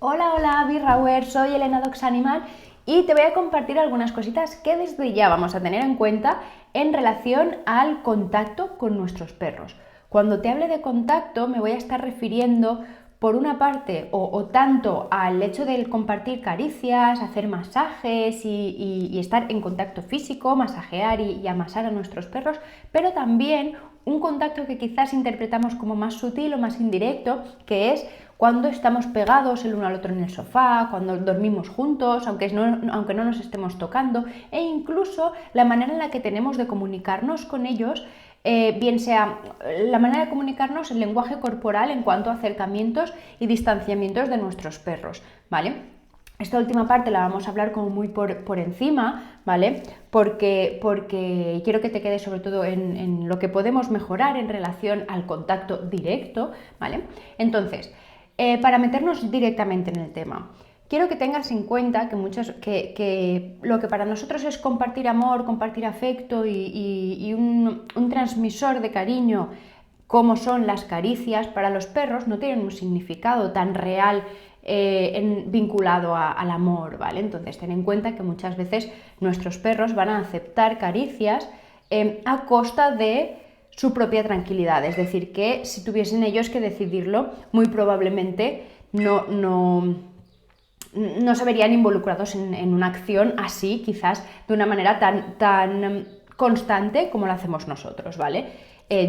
Hola, hola, Birrauer, soy Elena Dox Animal y te voy a compartir algunas cositas que desde ya vamos a tener en cuenta en relación al contacto con nuestros perros. Cuando te hable de contacto me voy a estar refiriendo por una parte o tanto al hecho de compartir caricias, hacer masajes y estar en contacto físico, masajear y amasar a nuestros perros, pero también un contacto que quizás interpretamos como más sutil o más indirecto, que es cuando estamos pegados el uno al otro en el sofá, cuando dormimos juntos, aunque no nos estemos tocando, e incluso la manera en la que tenemos de comunicarnos con ellos, bien sea la manera de comunicarnos, el lenguaje corporal en cuanto a acercamientos y distanciamientos de nuestros perros, ¿vale? Esta última parte la vamos a hablar como muy por encima, ¿vale? Porque quiero que te quede sobre todo en lo que podemos mejorar en relación al contacto directo, ¿vale? Entonces, para meternos directamente en el tema, quiero que tengas en cuenta que lo que para nosotros es compartir amor, compartir afecto y un transmisor de cariño, como son las caricias, para los perros no tienen un significado tan real vinculado al amor, ¿vale? Entonces ten en cuenta que muchas veces nuestros perros van a aceptar caricias a costa de su propia tranquilidad, es decir, que si tuviesen ellos que decidirlo, muy probablemente no se verían involucrados en una acción así, quizás de una manera tan constante como lo hacemos nosotros, ¿vale?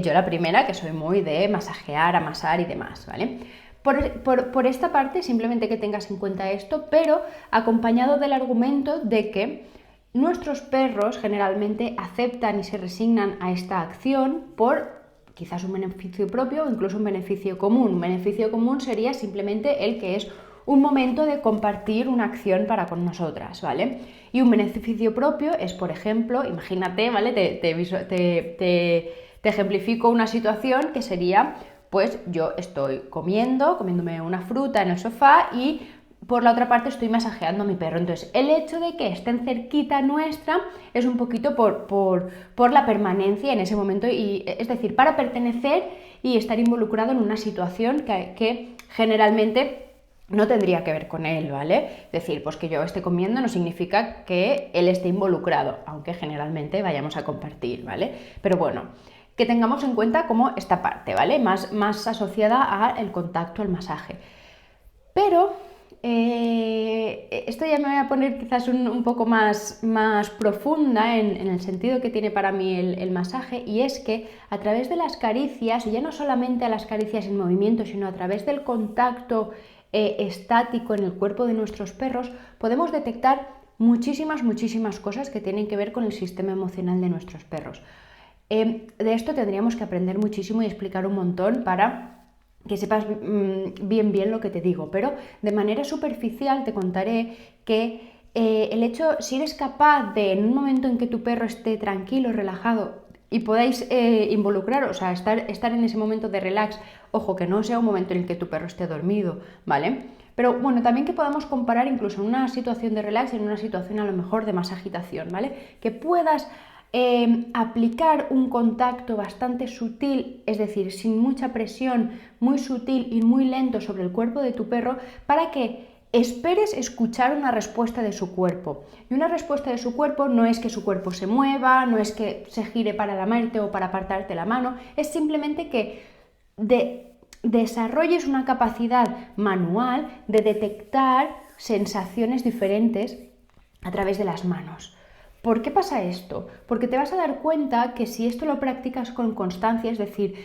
Yo la primera, que soy muy de masajear, amasar y demás, ¿vale? Por esta parte, simplemente que tengas en cuenta esto, pero acompañado del argumento de que nuestros perros generalmente aceptan y se resignan a esta acción por quizás un beneficio propio o incluso un beneficio común. Un beneficio común sería simplemente el que es un momento de compartir una acción para con nosotras, ¿vale? Y un beneficio propio es, por ejemplo, imagínate, ¿vale? Te ejemplifico una situación que sería, pues yo estoy comiéndome una fruta en el sofá y por la otra parte estoy masajeando a mi perro. Entonces, el hecho de que estén cerquita nuestra es un poquito por la permanencia en ese momento, y es decir, para pertenecer y estar involucrado en una situación que generalmente no tendría que ver con él, ¿vale? Es decir, pues que yo esté comiendo no significa que él esté involucrado, aunque generalmente vayamos a compartir, ¿vale? Pero bueno, que tengamos en cuenta como esta parte, ¿vale? Más asociada al contacto, al masaje. Pero esto ya me voy a poner quizás un poco más profunda en el sentido que tiene para mí el masaje, y es que a través de las caricias, y ya no solamente a las caricias en movimiento, sino a través del contacto estático en el cuerpo de nuestros perros, podemos detectar muchísimas cosas que tienen que ver con el sistema emocional de nuestros perros. De esto tendríamos que aprender muchísimo y explicar un montón para que sepas bien lo que te digo, pero de manera superficial te contaré que el hecho, si eres capaz de, en un momento en que tu perro esté tranquilo, relajado, y podáis involucraros, o sea, estar en ese momento de relax, ojo, que no sea un momento en el que tu perro esté dormido, ¿vale? Pero bueno, también que podamos comparar incluso en una situación de relax y en una situación a lo mejor de más agitación, ¿vale? Que puedas aplicar un contacto bastante sutil, es decir, sin mucha presión, muy sutil y muy lento sobre el cuerpo de tu perro, para que esperes escuchar una respuesta de su cuerpo. Y una respuesta de su cuerpo no es que su cuerpo se mueva, no es que se gire para lamerte o para apartarte la mano, es simplemente que desarrolles una capacidad manual de detectar sensaciones diferentes a través de las manos. ¿Por qué pasa esto? Porque te vas a dar cuenta que si esto lo practicas con constancia, es decir,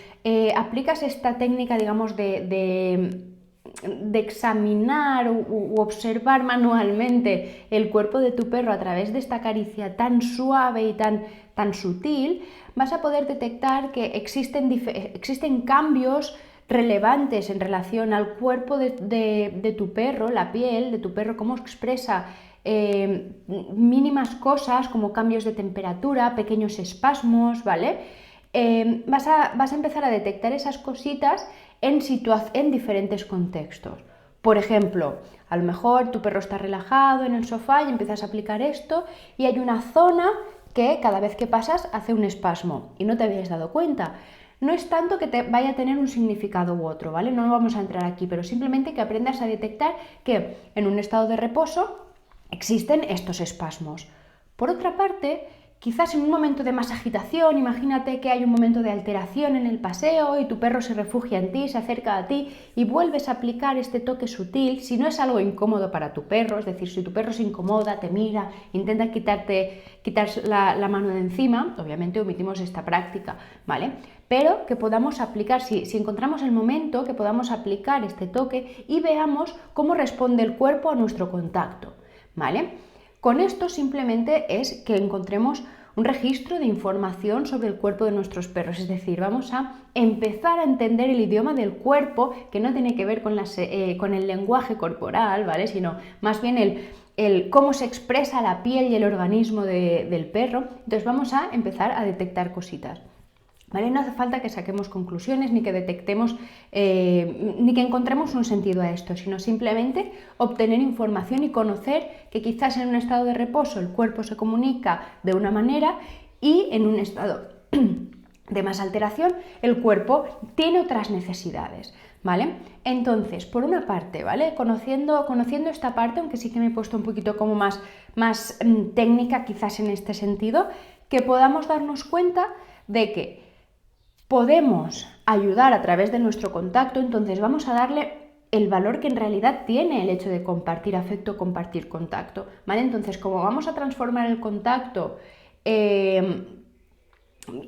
aplicas esta técnica, digamos, de examinar u observar manualmente el cuerpo de tu perro a través de esta caricia tan suave y tan sutil, vas a poder detectar que existen cambios relevantes en relación al cuerpo de tu perro, la piel de tu perro, cómo expresa mínimas cosas como cambios de temperatura, pequeños espasmos, ¿vale? Vas a empezar a detectar esas cositas en diferentes contextos. Por ejemplo, a lo mejor tu perro está relajado en el sofá y empiezas a aplicar esto y hay una zona que cada vez que pasas hace un espasmo y no te habías dado cuenta. no es tanto que te vaya a tener un significado u otro, ¿vale? No vamos a entrar aquí, pero simplemente que aprendas a detectar que en un estado de reposo existen estos espasmos. Por otra parte, quizás en un momento de más agitación, imagínate que hay un momento de alteración en el paseo y tu perro se refugia en ti, se acerca a ti y vuelves a aplicar este toque sutil, si no es algo incómodo para tu perro, es decir, si tu perro se incomoda, te mira, intenta quitar la mano de encima, obviamente omitimos esta práctica, ¿vale? Pero que podamos aplicar, si encontramos el momento, que podamos aplicar este toque y veamos cómo responde el cuerpo a nuestro contacto, ¿vale? Con esto simplemente es que encontremos un registro de información sobre el cuerpo de nuestros perros, es decir, vamos a empezar a entender el idioma del cuerpo, que no tiene que ver con el lenguaje corporal, ¿vale? Sino más bien el cómo se expresa la piel y el organismo del perro. Entonces vamos a empezar a detectar cositas. ¿Vale? No hace falta que saquemos conclusiones ni que detectemos, ni que encontremos un sentido a esto, sino simplemente obtener información y conocer que quizás en un estado de reposo el cuerpo se comunica de una manera y en un estado de más alteración el cuerpo tiene otras necesidades, ¿vale? Entonces, por una parte, ¿vale? Conociendo esta parte, aunque sí que me he puesto un poquito como más técnica quizás en este sentido, que podamos darnos cuenta de que podemos ayudar a través de nuestro contacto, entonces vamos a darle el valor que en realidad tiene el hecho de compartir afecto, compartir contacto, ¿vale? Entonces, como vamos a transformar el contacto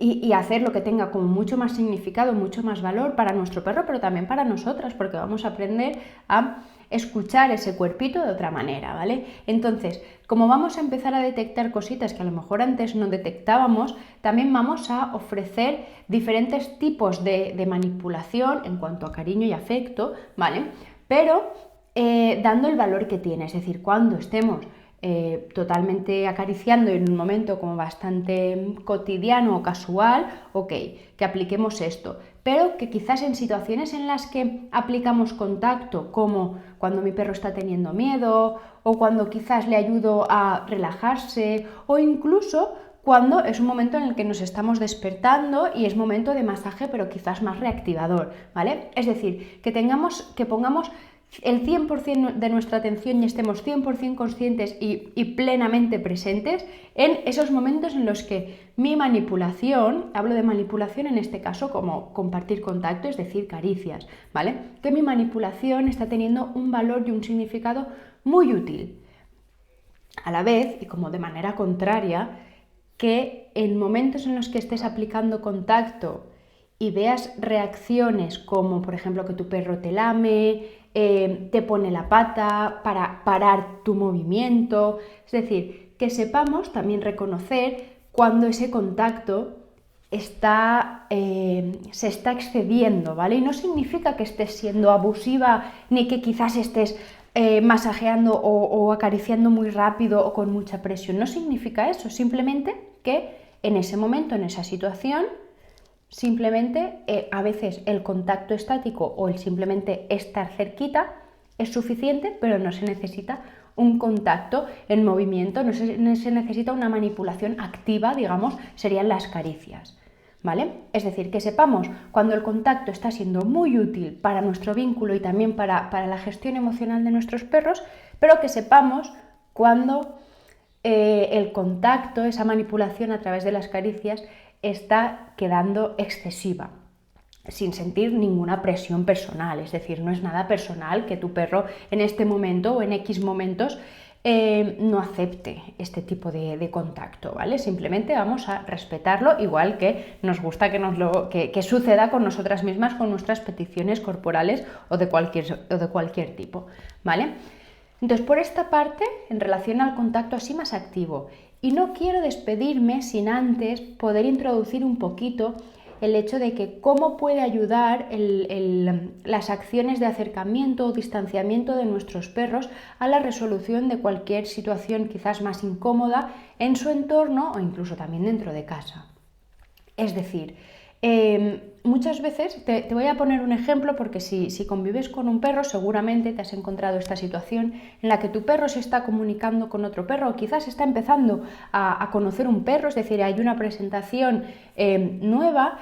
y hacer lo que tenga como mucho más significado, mucho más valor para nuestro perro, pero también para nosotras, porque vamos a aprender a escuchar ese cuerpito de otra manera, ¿vale? Entonces, como vamos a empezar a detectar cositas que a lo mejor antes no detectábamos, también vamos a ofrecer diferentes tipos de manipulación en cuanto a cariño y afecto, ¿vale? Pero dando el valor que tiene, es decir, cuando estemos totalmente acariciando en un momento como bastante cotidiano o casual, ok, que apliquemos esto, pero que quizás en situaciones en las que aplicamos contacto, como cuando mi perro está teniendo miedo o cuando quizás le ayudo a relajarse o incluso cuando es un momento en el que nos estamos despertando y es momento de masaje, pero quizás más reactivador, ¿vale? Es decir, que pongamos el 100% de nuestra atención y estemos 100% conscientes y plenamente presentes en esos momentos en los que mi manipulación, hablo de manipulación en este caso como compartir contacto, es decir, caricias, ¿vale? Que mi manipulación está teniendo un valor y un significado muy útil. A la vez, y como de manera contraria, que en momentos en los que estés aplicando contacto y veas reacciones como, por ejemplo, que tu perro te lame, te pone la pata para parar tu movimiento, es decir, que sepamos también reconocer cuando ese contacto se está excediendo, ¿vale? Y no significa que estés siendo abusiva ni que quizás estés masajeando o acariciando muy rápido o con mucha presión, no significa eso, simplemente que en ese momento, en esa situación, simplemente a veces el contacto estático o el simplemente estar cerquita es suficiente, pero no se necesita un contacto en movimiento, no se necesita una manipulación activa, digamos, serían las caricias, ¿vale? Es decir, que sepamos cuando el contacto está siendo muy útil para nuestro vínculo y también para la gestión emocional de nuestros perros, pero que sepamos cuando el contacto, esa manipulación a través de las caricias, está quedando excesiva, sin sentir ninguna presión personal, es decir, no es nada personal que tu perro en este momento o en X momentos no acepte este tipo de contacto, ¿vale? Simplemente vamos a respetarlo, igual que nos gusta que suceda con nosotras mismas, con nuestras peticiones corporales o de cualquier tipo, ¿vale? Entonces, por esta parte, en relación al contacto así más activo, y no quiero despedirme sin antes poder introducir un poquito el hecho de que cómo puede ayudar las acciones de acercamiento o distanciamiento de nuestros perros a la resolución de cualquier situación quizás más incómoda en su entorno o incluso también dentro de casa. Es decir, muchas veces, te voy a poner un ejemplo porque si convives con un perro seguramente te has encontrado esta situación en la que tu perro se está comunicando con otro perro o quizás está empezando a conocer un perro, es decir, hay una presentación nueva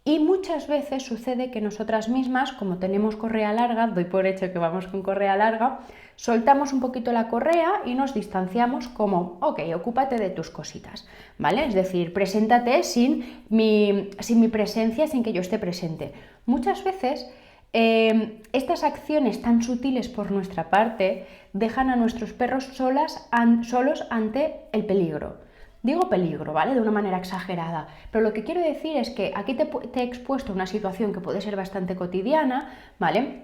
Y muchas veces sucede que nosotras mismas, como tenemos correa larga, doy por hecho que vamos con correa larga, soltamos un poquito la correa y nos distanciamos como, ok, ocúpate de tus cositas, ¿vale? Es decir, preséntate sin mi presencia, sin que yo esté presente. Muchas veces estas acciones tan sutiles por nuestra parte dejan a nuestros perros solos ante el peligro. Digo peligro, ¿vale? De una manera exagerada, pero lo que quiero decir es que aquí te he expuesto una situación que puede ser bastante cotidiana, ¿vale?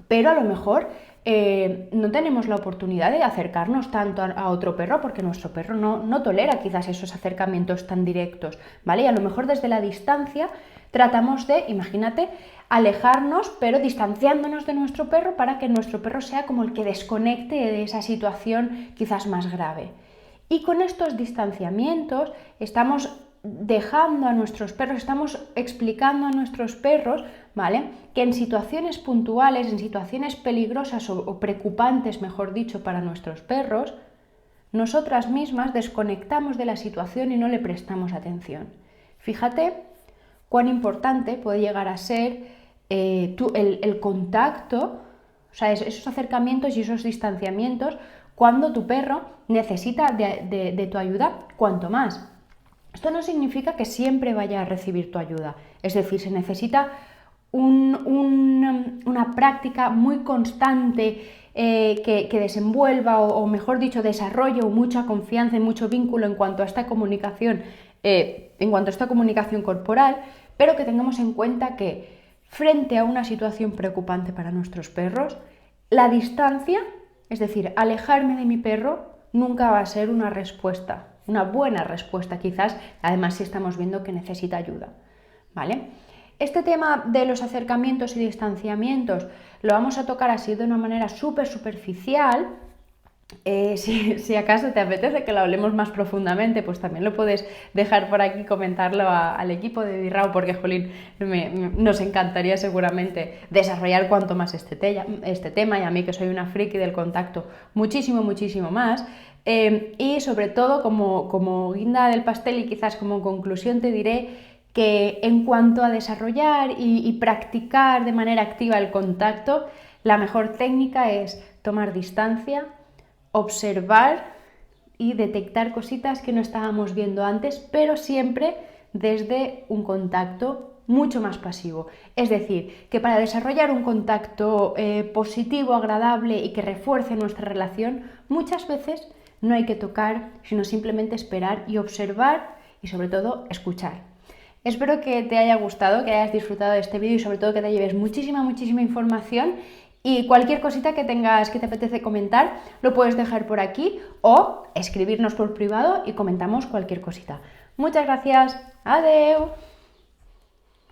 Pero a lo mejor no tenemos la oportunidad de acercarnos tanto a otro perro porque nuestro perro no tolera quizás esos acercamientos tan directos, ¿vale? Y a lo mejor desde la distancia tratamos de, imagínate, alejarnos, pero distanciándonos de nuestro perro para que nuestro perro sea como el que desconecte de esa situación quizás más grave. Y con estos distanciamientos estamos dejando a nuestros perros, estamos explicando a nuestros perros, ¿vale?, que en situaciones puntuales, en situaciones peligrosas o preocupantes, mejor dicho, para nuestros perros, nosotras mismas desconectamos de la situación y no le prestamos atención. Fíjate cuán importante puede llegar a ser el contacto, o sea, esos acercamientos y esos distanciamientos cuando tu perro necesita de tu ayuda cuanto más. Esto no significa que siempre vaya a recibir tu ayuda, es decir, se necesita una práctica muy constante que desenvuelva o mejor dicho desarrolle mucha confianza y mucho vínculo en cuanto a esta comunicación corporal, pero que tengamos en cuenta que frente a una situación preocupante para nuestros perros, la distancia, es decir, alejarme de mi perro, nunca va a ser una respuesta, una buena respuesta quizás, además si estamos viendo que necesita ayuda, ¿vale? Este tema de los acercamientos y distanciamientos lo vamos a tocar así de una manera súper superficial. Si acaso te apetece que lo hablemos más profundamente, pues también lo puedes dejar por aquí, comentarlo al equipo de Birrao, porque, jolín, nos encantaría seguramente desarrollar cuanto más este tema, y a mí que soy una friki del contacto, muchísimo, muchísimo más. Y sobre todo, como guinda del pastel y quizás como conclusión te diré que en cuanto a desarrollar y practicar de manera activa el contacto, la mejor técnica es tomar distancia, observar y detectar cositas que no estábamos viendo antes, pero siempre desde un contacto mucho más pasivo. Es decir, que para desarrollar un contacto positivo, agradable y que refuerce nuestra relación, muchas veces no hay que tocar, sino simplemente esperar y observar y sobre todo escuchar. Espero que te haya gustado, que hayas disfrutado de este vídeo y sobre todo que te lleves muchísima información. Y cualquier cosita que tengas que te apetece comentar, lo puedes dejar por aquí o escribirnos por privado y comentamos cualquier cosita. Muchas gracias. Adeu.